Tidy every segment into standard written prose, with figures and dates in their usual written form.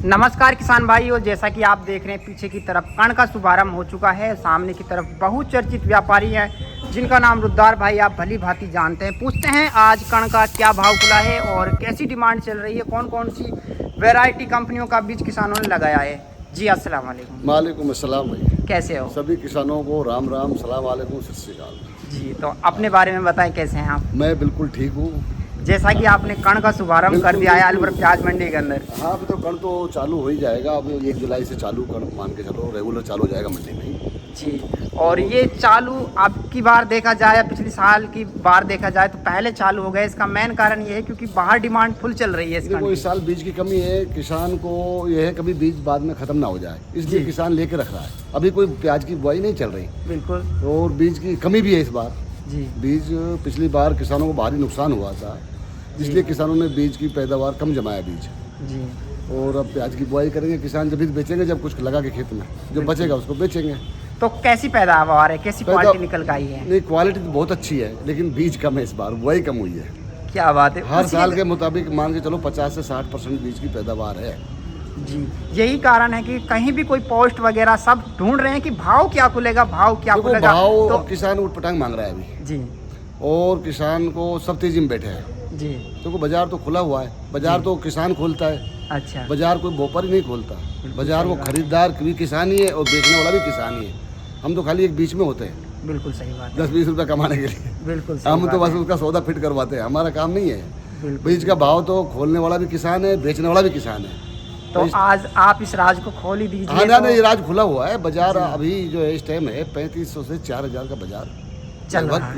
नमस्कार किसान भाइयों, जैसा कि आप देख रहे हैं पीछे की तरफ कण का शुभारंभ हो चुका है। सामने की तरफ बहुचर्चित व्यापारी हैं जिनका नाम रुद्धार भाई आप भली भांति जानते हैं। पूछते हैं आज कण का क्या भाव खुला है और कैसी डिमांड चल रही है, कौन कौन सी वैरायटी कंपनियों का बीज किसानों ने लगाया है। जी अस्सलाम वालेकुम। वालेकुम अस्सलाम भाई, कैसे हो? सभी किसानों को राम राम, सलाम वालेकुम, सत श्री अकाल। जी, तो अपने बारे में बताएं, कैसे हैं आप? मैं बिल्कुल ठीक हूँ। जैसा कि आपने कण का शुभारंभ कर दिया है अलवर प्याज मंडी के अंदर। हाँ, अभी तो कण तो चालू हो ही जाएगा। अब 1 जुलाई से चालू कण मान के चलो, रेगुलर चालू हो जाएगा मंडी में जी। और ये चालू अब की बार देखा जाए, पिछले साल की बार देखा जाए तो पहले चालू हो गए। इसका मेन कारण ये है क्योंकि बाहर डिमांड फुल चल रही है। देखो, इस साल बीज की कमी है। किसान को ये है कभी बीज बाद में खत्म ना हो जाए, इसलिए किसान लेके रख रहा है। अभी कोई प्याज की बुआई नहीं चल रही। बिल्कुल। और बीज की कमी भी है इस बार जी। बीज पिछली बार किसानों को भारी नुकसान हुआ था, इसलिए किसानों ने बीज की पैदावार कम जमाया बीज जी। और अब प्याज की बुआई करेंगे किसान, जब भी बेचेंगे, जब कुछ लगा के खेत में जो बचेगा उसको बेचेंगे। तो कैसी पैदावार है, कैसी क्वालिटी निकल के आई है? नहीं, क्वालिटी तो बहुत अच्छी है, लेकिन बीज कम है इस बार, बुआई कम हुई है। क्या बात है। हर साल के मुताबिक मान के चलो 50 से 60% बीज की पैदावार है जी। यही कारण है कि कहीं भी कोई पोस्ट वगैरह सब ढूंढ रहे हैं कि भाव क्या खुलेगा, भाव क्या खुलेगा। भाव तो किसान उठपटांग मांग रहा है अभी जी। और किसान को सब तेजी में बैठे हैं जी। देखो, बाजार तो खुला हुआ है, बाजार तो किसान खोलता है। अच्छा। बाजार कोई भोपाल ही नहीं खोलता, बाजार वो खरीदार भी किसान ही है और बेचने वाला भी किसान ही है। हम तो खाली एक बीच में होते हैं। बिल्कुल सही बात। 10-20 रुपये कमाने के लिए बिल्कुल हम तो बस उसका सौदा फिट करवाते हैं, हमारा काम नहीं है। बीज का भाव तो खोलने वाला भी किसान है, बेचने वाला भी किसान है। तो आज आप इस राज को खोल ही दीजिए। हाँ, नहीं, ये राज खुला हुआ है। बाजार अभी जो है इस टाइम है 3500 से 4000 का बाजार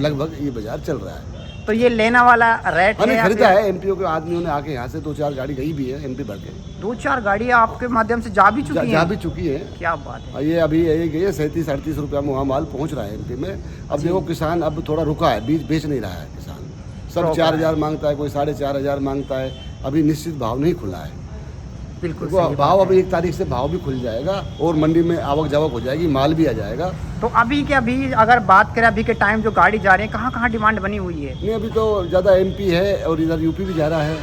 लगभग ये बाजार चल रहा है। तो ये लेना वाला रेट है? खरीदा है। एमपीओ के आदमियों ने आके यहाँ से 2-4 गाड़ी गई भी है एमपी भर के। 2-4 गाड़ी आपके माध्यम से जा भी चुकी है। क्या बात है। ये अभी यही गई है 37-38 रुपया में वहाँ माल पहुँच रहा है एमपी में। अब देखो, किसान अब थोड़ा रुका है, बीज बेच नहीं रहा है किसान। सब 4000 मांगता है, कोई 4500 मांगता है। अभी निश्चित भाव नहीं खुला है। बिल्कुल भाव अभी 1 तारीख से भाव भी खुल जाएगा और मंडी में आवक जावक हो जाएगी, माल भी आ जाएगा। तो अभी के अभी अगर बात करें, अभी के टाइम जो गाड़ी जा रही है, कहाँ कहाँ डिमांड बनी हुई है? नहीं, अभी तो ज़्यादा एमपी है और इधर यूपी भी जा रहा है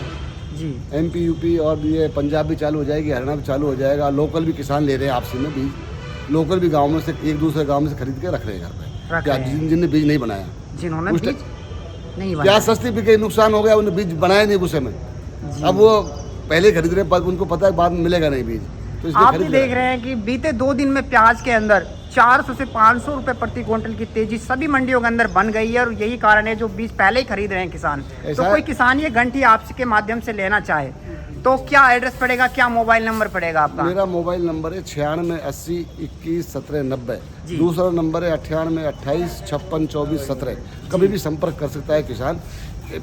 जी। एमपी, यूपी और ये पंजाब भी चालू हो जाएगी, हरियाणा भी चालू हो जाएगा। लोकल भी किसान ले रहे हैं आपसी में बीज। लोकल भी गाँव में से एक दूसरे गाँव में से खरीद के रख रहे हैं घर पे, जिनने बीज नहीं बनाया, जिन्होंने बीज नहीं बनाया। प्याज सस्ती बिके, नुकसान हो गया, उन्हें बीज बनाया नहीं गुस्से में। अब वो पहले खरीद रहे हैं, उनको पता है बाद में मिलेगा नहीं बीज, तो इसलिए आप भी देख रहे हैं कि बीते 2 दिन में प्याज के अंदर 400 से 500 रुपए प्रति क्विंटल की तेजी सभी मंडियों के अंदर बन गई है। और यही कारण है जो बीज पहले ही खरीद रहे हैं किसान। तो कोई किसान ये घंटी आपके माध्यम से लेना चाहे तो क्या एड्रेस पड़ेगा, क्या मोबाइल नंबर पड़ेगा आपका? मेरा मोबाइल नंबर है 96 80 21 17 90। दूसरा नंबर है 98 28 56 24 17। कभी भी संपर्क कर सकता है किसान।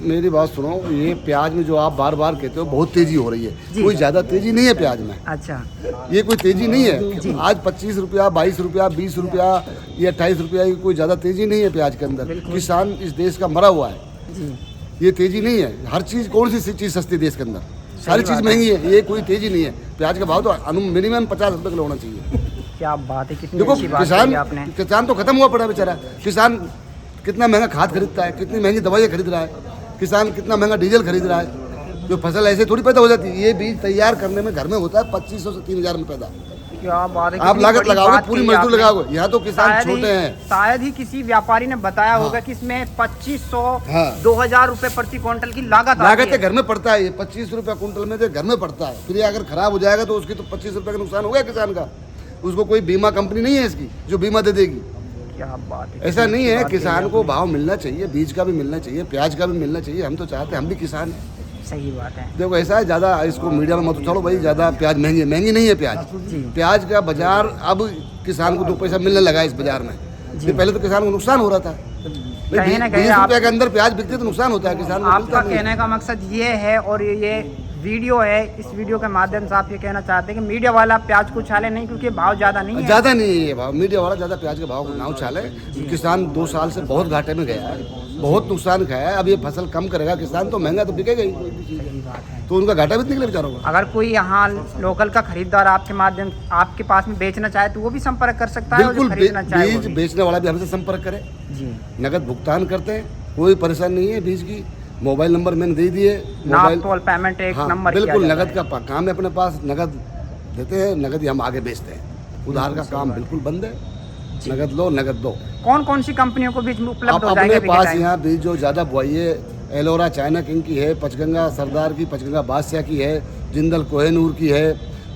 मेरी बात सुनो, ये प्याज में जो आप बार बार कहते हो बहुत तेजी हो रही है, कोई ज्यादा तेजी नहीं है प्याज में। अच्छा। ये कोई तेजी नहीं है। आज 25 रुपया, 22 रुपया, 20 रुपया, ये 28 रुपया, ये कोई ज्यादा तेजी नहीं है प्याज के अंदर। किसान इस देश का मरा हुआ है, ये तेजी नहीं है। हर चीज, कौन सी चीज सस्ती देश के अंदर? सारी चीज महंगी है, ये कोई तेजी नहीं है। प्याज का भाव तो मिनिमम 50 रुपये किलो होना चाहिए। क्या बात है, कितनी देखो, अच्छी बात है आपने। किसान तो खत्म हुआ पड़ा बेचारा। किसान कितना महंगा खाद खरीदता है, कितनी महंगी दवाइयाँ खरीद रहा है, किसान कितना महंगा डीजल खरीद रहा है। जो फसल ऐसे थोड़ी पैदा हो जाती है, ये बीज तैयार करने में घर में होता है 2500 से 3000 में पैदा। क्या बात है। आप लागत लगाओगे, पूरी मजदूर लगाओगे। यहाँ तो किसान छोटे हैं। शायद ही किसी व्यापारी ने बताया होगा कि इसमें 2500-2000 रुपए प्रति क्विंटल की लागत है। घर में पड़ता है ये 25 रुपया क्विंटल में, घर में पड़ता है। फिर अगर खराब हो जाएगा तो उसकी तो 25 रुपये का नुकसान हो गया किसान का। उसको कोई बीमा कंपनी नहीं है इसकी जो बीमा दे देगी। क्या बात है। ऐसा नहीं है, किसान को भाव मिलना चाहिए, बीज का भी मिलना चाहिए, प्याज का भी मिलना चाहिए। हम तो चाहते हैं, हम भी किसान हैं। सही बात है। देखो, ऐसा है, ज़्यादा इसको मीडिया में मत उछालो भाई, ज़्यादा प्याज महंगी नहीं है प्याज। प्याज का बाजार अब किसान को 2 पैसा मिलने लगा है इस बाजार में। पहले तो किसान को नुकसान हो रहा था। 20 रुपये के अंदर प्याज बिकते तो नुकसान होता है किसान को। आपका कहने का मकसद ये है, और ये वीडियो है, इस वीडियो के माध्यम से आप ये कहना चाहते हैं कि मीडिया वाला प्याज को उछाले नहीं, क्योंकि भाव ज़्यादा नहीं है। ज़्यादा नहीं है भाव, मीडिया वाला ज़्यादा प्याज के भाव को ना उछाले। किसान 2 साल से बहुत घाटे में गया है, बहुत नुकसान खाया है। अब ये फसल कम करेगा किसान तो महंगा तो बिकेगा ही, तो उनका घाटा भी निकले बेचारों का। अगर कोई यहाँ लोकल का खरीदार आपके माध्यम आपके पास में बेचना चाहे तो वो भी संपर्क कर सकता है। बिल्कुल, बीज बेचने वाला भी हमसे संपर्क करे जी। नगद भुगतान करते हैं, कोई परेशानी नहीं है बीज की। मोबाइल नंबर मैंने दे दिए, मोबाइल पेमेंट एक नंबर बिल्कुल नगद का काम है अपने पास, नगद देते हैं, नगद ही हम आगे बेचते हैं। उधार का काम बिल्कुल बंद है, नगद लो नगद दो। कौन कौन सी कंपनियों को बीज उपलब्ध आप हो जाएंगे अपने पास यहाँ बीज जो ज़्यादा बुआई है, एलोरा चाइना किंग की है, पचगंगा सरदार की, पचगंगा बादशाह की है, जिंदल कोहेनूर की है,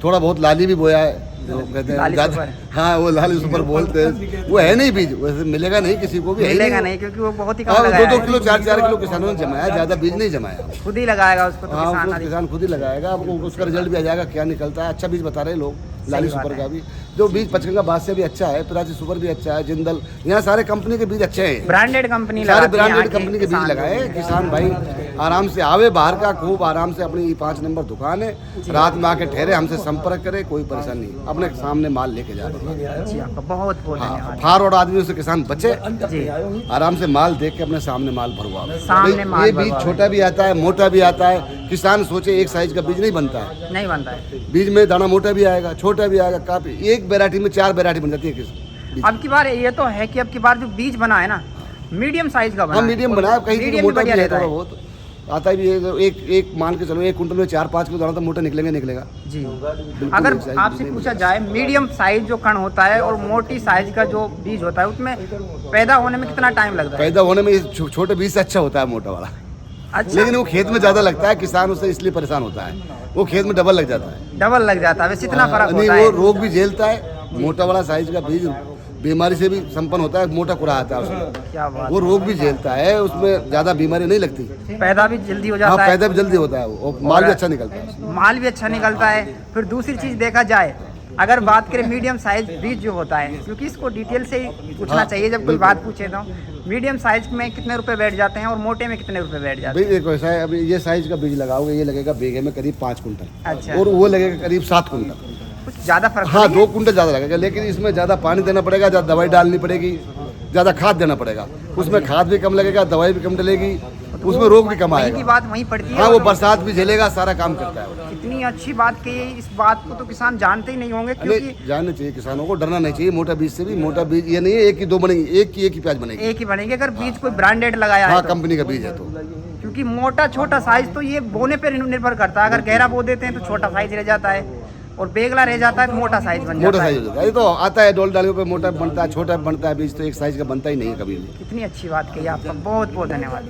थोड़ा बहुत लाली भी बोया है, जो कहते हैं लाली ज़्यादा। सुपर। हाँ, वो लाली सुपर बोलते हैं, वो है नहीं बीज, वैसे मिलेगा नहीं किसी को भी, है मिलेगा नहीं क्योंकि वो बहुत ही कम हाँ, लगाया 2-2 है। किलो 4-4 किलो किसानों ने जमाया, ज़्यादा बीज नहीं जमाया। खुद ही लगाएगा उसको तो हाँ, किसान उसको किसान खुद ही लगाएगा, आपको उसका रिजल्ट भी आ जाएगा, क्या निकलता है। अच्छा बीज बता रहे हैं लोग, लाली बात सुपर है। का भी जो बीज, पचगंगा बादशाह भी अच्छा है, पिराची सुपर भी अच्छा है, जिंदल, यहाँ सारे कंपनी के बीज अच्छे हैं, ब्रांडेड कंपनी सारे लगाती है यहाँ ब्रांडेड के कंपनी के बीज किसान। लगाए। किसान भाई आराम से आवे बाहर का, खूब आराम से अपनी 5 नंबर दुकान है, रात में आके ठहरे, हमसे संपर्क करे, कोई परेशानी नहीं, अपने सामने माल लेके जा रहे हैं। जी आपका बहुत बहुत हाँ, धन्यवाद फार और आदमियों से किसान बचे, जी। आराम से माल देख के अपने सामने माल भरवावे। सामने भाई, माल ये बीज भरवावे। छोटा भी आता है, मोटा भी आता है। किसान सोचे एक साइज का बीज नहीं बनता है, नहीं बनता है। बीज में दाना मोटा भी आएगा, छोटा भी आएगा, काफी एक वैरायटी में 4 वैरायटी बन जाती है बीज। अब की बार ये तो है कि अब की बार जो बीज बना है ना, मीडियम साइज का बना हाँ, है। मीडियम बनाया, कहीं मीडियम मोटा भी बढ़िया है, रहता थोड़ा है। बहुत आता भी है। तो एक मान के चलो, 1 कुंटल में 4-5 किलो दाना तो मोटा निकलेगा। जी। बिल्कुल अगर एक साइज आपसे नहीं पूछा जाए मीडियम साइज जो कण होता है और मोटी साइज का जो बीज होता है, उसमें पैदा होने में कितना टाइम लगता है? पैदा होने में छोटे बीज से अच्छा होता है मोटा वाला, अच्छा, लेकिन वो खेत में ज्यादा लगता है, किसान उससे इसलिए परेशान होता है, वो खेत में डबल लग जाता है। डबल लग जाता है, वैसे इतना फर्क नहीं, होता वो है। रोग भी झेलता है, मोटा वाला साइज का बीज बीमारी से भी संपन्न होता है, मोटा कुरा आता है उसमें, क्या बात वो रोग भी झेलता है, उसमें ज्यादा बीमारी नहीं लगती। है। पैदा भी जल्दी हो हाँ, जाता है, पैदा भी जल्दी होता है, वो माल भी अच्छा निकलता है। माल भी अच्छा निकलता है। फिर दूसरी चीज देखा जाए, अगर बात करें मीडियम साइज बीज जो होता है, क्योंकि इसको डिटेल से ही पूछना चाहिए जब कोई बात पूछे, तो मीडियम साइज में कितने रुपए बैठ जाते हैं और मोटे में कितने रुपए बैठ जाते भाई देखो ऐसा है, अभी ये साइज का बीज लगाओगे, ये लगेगा बीघे में करीब 5 कुंटल, अच्छा। और वो लगेगा करीब 7 कुंटल। हैं? कुछ ज्यादा फर्क हाँ, नहीं है? 2 कुंटल ज़्यादा लगेगा, लेकिन इसमें ज़्यादा पानी देना पड़ेगा, ज़्यादा दवाई डालनी पड़ेगी, ज़्यादा खाद देना पड़ेगा, उसमें खाद भी कम लगेगा, दवाई भी कम डलेगी, उसमें रोग भी कम वहीं की आएगा। बात वहीं पड़ती है। हाँ, वो और बरसात भी झेलेगा, सारा काम करता है वो। इतनी अच्छी बात कही है, इस बात को तो किसान जानते ही नहीं होंगे, क्योंकि नहीं, जानना चाहिए किसानों को, डरना नहीं चाहिए मोटा बीज से भी। मोटा बीज ये नहीं है एक ही 2 बनेगी, एक ही प्याज बनेगी। एक ही बनेंगे अगर बीज कोई ब्रांडेड लगाया हाँ, है तो। कंपनी का बीज है तो। क्योंकि मोटा छोटा साइज तो ये बोने पर निर्भर करता है। अगर गहरा बो देते हैं तो छोटा साइज रह जाता है, और बेगला रह जाता है तो मोटा साइज बन मोटा जाता है। साइज हो जाता है, ये तो आता है डोल डालियों पे, मोटा बनता है, छोटा बनता है, बीज तो एक साइज का बनता ही नहीं है कभी भी। कितनी अच्छी बात कही, आपका बहुत बहुत धन्यवाद।